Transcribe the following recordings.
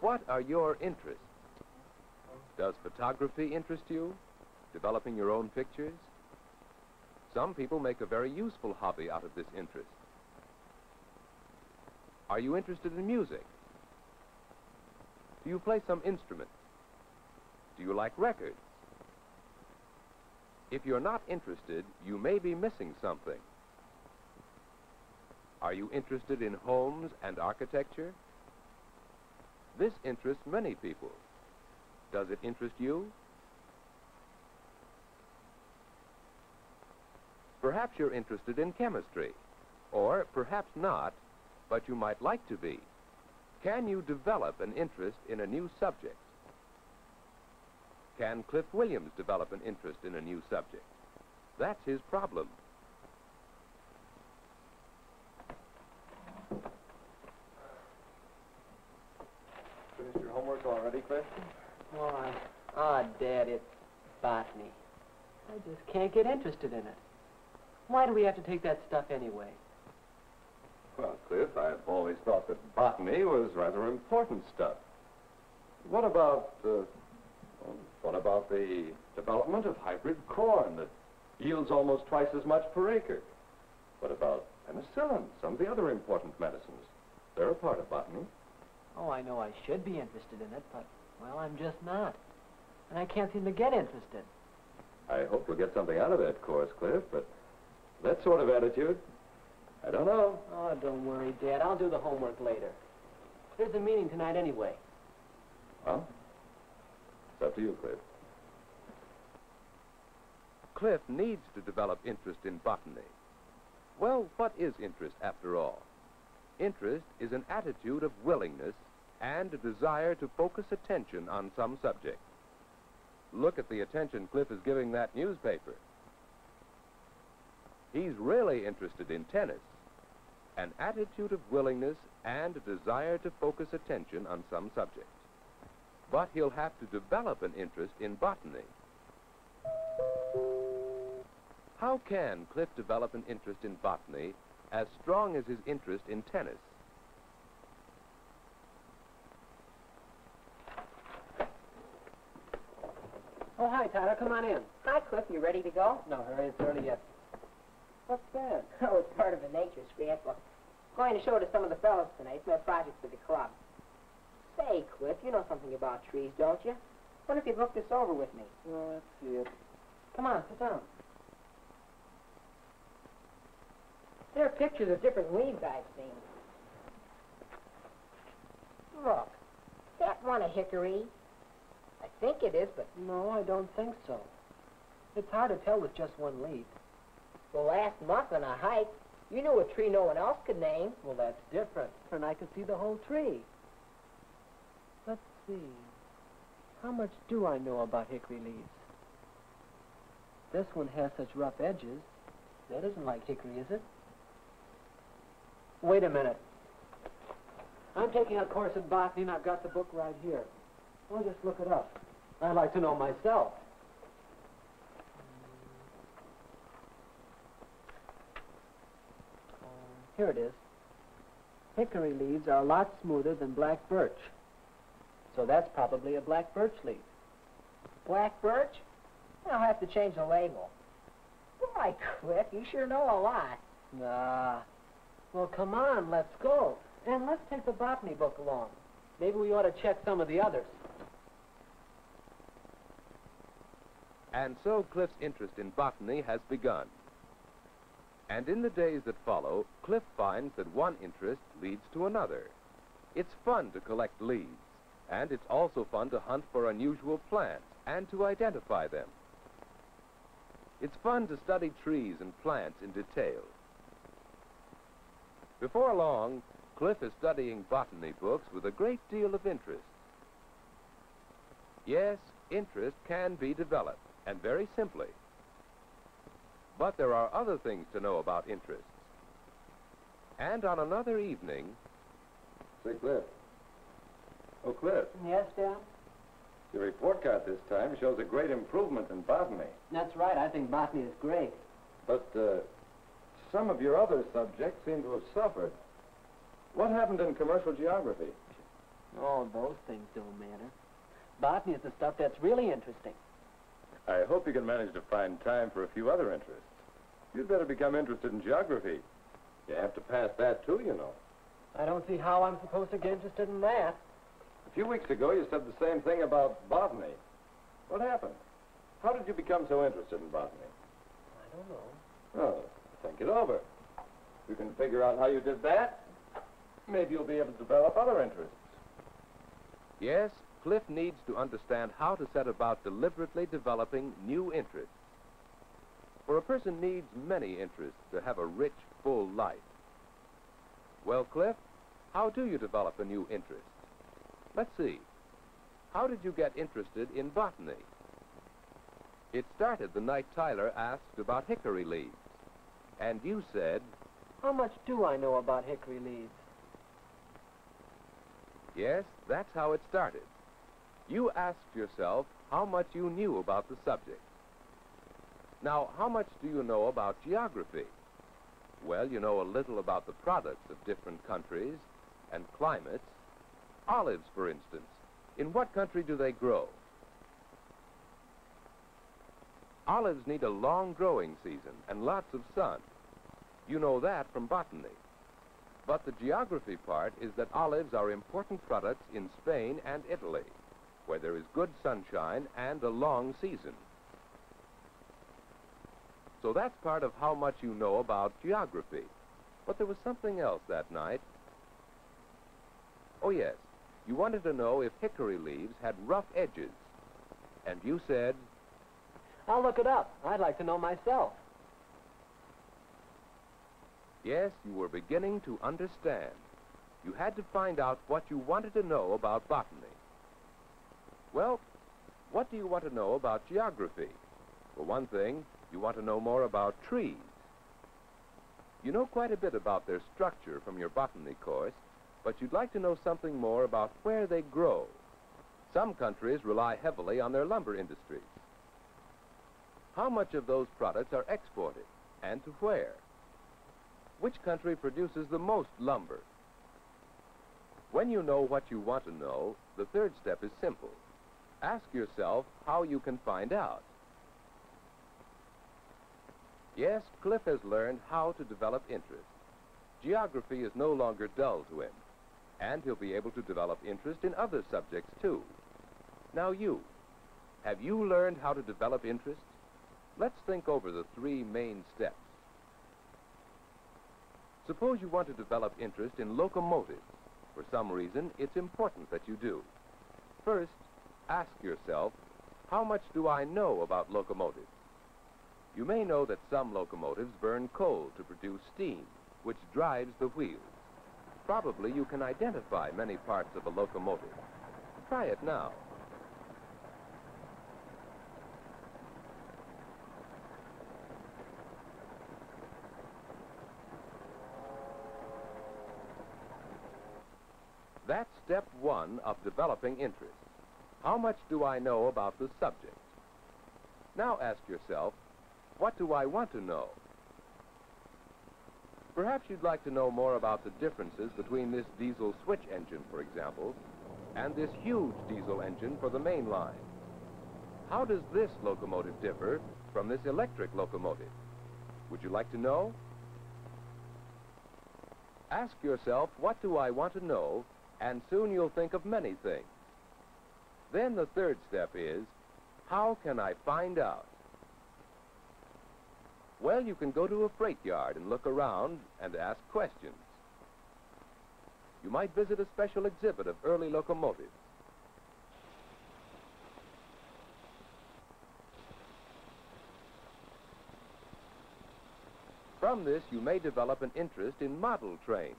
What are your interests? Does photography interest you? Developing your own pictures? Some people make a very useful hobby out of this interest. Are you interested in music? Do you play some instrument? Do you like records? If you're not interested, you may be missing something. Are you interested in homes and architecture? This interests many people. Does it interest you? Perhaps you're interested in chemistry, or perhaps not, but you might like to be. Can you develop an interest in a new subject? Can Cliff Williams develop an interest in a new subject? That's his problem. Finished your homework already, Cliff? Dad, it's botany. I just can't get interested in it. Why do we have to take that stuff anyway? Well, Cliff, I've always thought that botany was rather important stuff. What about the development of hybrid corn that yields almost twice as much per acre? What about penicillin, some of the other important medicines? They're a part of botany. Oh, I know I should be interested in it, but, well, I'm just not. And I can't seem to get interested. I hope you'll get something out of that course, Cliff, but that sort of attitude, I don't know. Oh, don't worry, Dad. I'll do the homework later. There's a meeting tonight anyway. Well, it's up to you, Cliff. Cliff needs to develop interest in botany. Well, what is interest after all? Interest is an attitude of willingness and a desire to focus attention on some subject. Look at the attention Cliff is giving that newspaper. He's really interested in tennis. An attitude of willingness and a desire to focus attention on some subject. But he'll have to develop an interest in botany. How can Cliff develop an interest in botany as strong as his interest in tennis? Oh, hi, Tyler. Come on in. Hi, Cliff. You ready to go? No hurry. It's early yet. What's that? Oh, it's part of a nature scrapbook. Going to show it to some of the fellows tonight. It's my project for the club. Say, Cliff, you know something about trees, don't you? Wonder if you'd look this over with me. Oh, let's see it. Come on, sit down. There are pictures of different leaves I've seen. Look, that one a hickory? I think it is, but... No, I don't think so. It's hard to tell with just one leaf. Well, last month on a hike, you knew a tree no one else could name. Well, that's different. And I could see the whole tree. Let's see. How much do I know about hickory leaves? This one has such rough edges. That isn't like hickory, is it? Wait a minute. I'm taking a course in botany, and I've got the book right here. I'll just look it up. I'd like to know myself. Here it is. Hickory leaves are a lot smoother than black birch. So that's probably a black birch leaf. Black birch? I'll have to change the label. Boy, Cliff, you sure know a lot. Nah. Well, come on, let's go. And let's take the botany book along. Maybe we ought to check some of the others. And so Cliff's interest in botany has begun. And in the days that follow, Cliff finds that one interest leads to another. It's fun to collect leaves, and it's also fun to hunt for unusual plants and to identify them. It's fun to study trees and plants in detail. Before long, Cliff is studying botany books with a great deal of interest. Yes, interest can be developed, and very simply. But there are other things to know about interests. And on another evening... Say, Cliff. Oh, Cliff, Yes, Dan? your report card this time shows a great improvement in botany. That's right. I think botany is great. But some of your other subjects seem to have suffered. What happened in commercial geography? Oh, those things don't matter. Botany is the stuff that's really interesting. I hope you can manage to find time for a few other interests. You'd better become interested in geography. You have to pass that, too, you know. I don't see how I'm supposed to get interested in that. A few weeks ago, you said the same thing about botany. What happened? How did you become so interested in botany? I don't know. Oh, think it over. If you can figure out how you did that, maybe you'll be able to develop other interests. Yes, Cliff needs to understand how to set about deliberately developing new interests. For a person needs many interests to have a rich, full life. Well, Cliff, how do you develop a new interest? Let's see. How did you get interested in botany? It started the night Tyler asked about hickory leaves. And you said, How much do I know about hickory leaves? yes, that's how it started. You asked yourself how much you knew about the subject. Now, how much do you know about geography? Well, you know a little about the products of different countries and climates. Olives, for instance. In what country do they grow? Olives need a long growing season and lots of sun. You know that from botany. But the geography part is that olives are important products in Spain and Italy, where there is good sunshine and a long season. So that's part of how much you know about geography. But there was something else that night. Oh, yes. You wanted to know if hickory leaves had rough edges. And you said, I'll look it up. I'd like to know myself. yes, you were beginning to understand. You had to find out what you wanted to know about botany. Well, what do you want to know about geography? For one thing, you want to know more about trees. You know quite a bit about their structure from your botany course, but you'd like to know something more about where they grow. Some countries rely heavily on their lumber industries. How much of those products are exported, and to where? Which country produces the most lumber? When you know what you want to know, the third step is simple. Ask yourself how you can find out. Yes, Cliff has learned how to develop interest. Geography is no longer dull to him, and he'll be able to develop interest in other subjects, too. Now have you learned how to develop interest? Let's think over the three main steps. Suppose you want to develop interest in locomotives. For some reason, it's important that you do. First, ask yourself, how much do I know about locomotives? You may know that some locomotives burn coal to produce steam, which drives the wheels. Probably you can identify many parts of a locomotive. Try it now. That's step one of developing interest. How much do I know about the subject? Now ask yourself, what do I want to know? Perhaps you'd like to know more about the differences between this diesel switch engine, for example, and this huge diesel engine for the main line. How does this locomotive differ from this electric locomotive? Would you like to know? Ask yourself, what do I want to know? And soon you'll think of many things. Then the third step is, how can I find out? Well, you can go to a freight yard and look around and ask questions. You might visit a special exhibit of early locomotives. From this, you may develop an interest in model trains.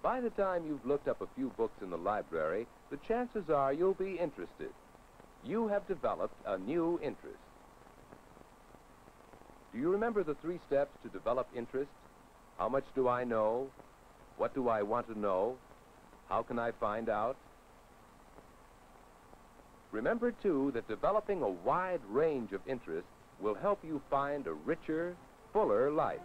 By the time you've looked up a few books in the library, the chances are you'll be interested. You have developed a new interest. Do you remember the three steps to develop interest? How much do I know? What do I want to know? How can I find out? Remember, too, that developing a wide range of interests will help you find a richer, fuller life.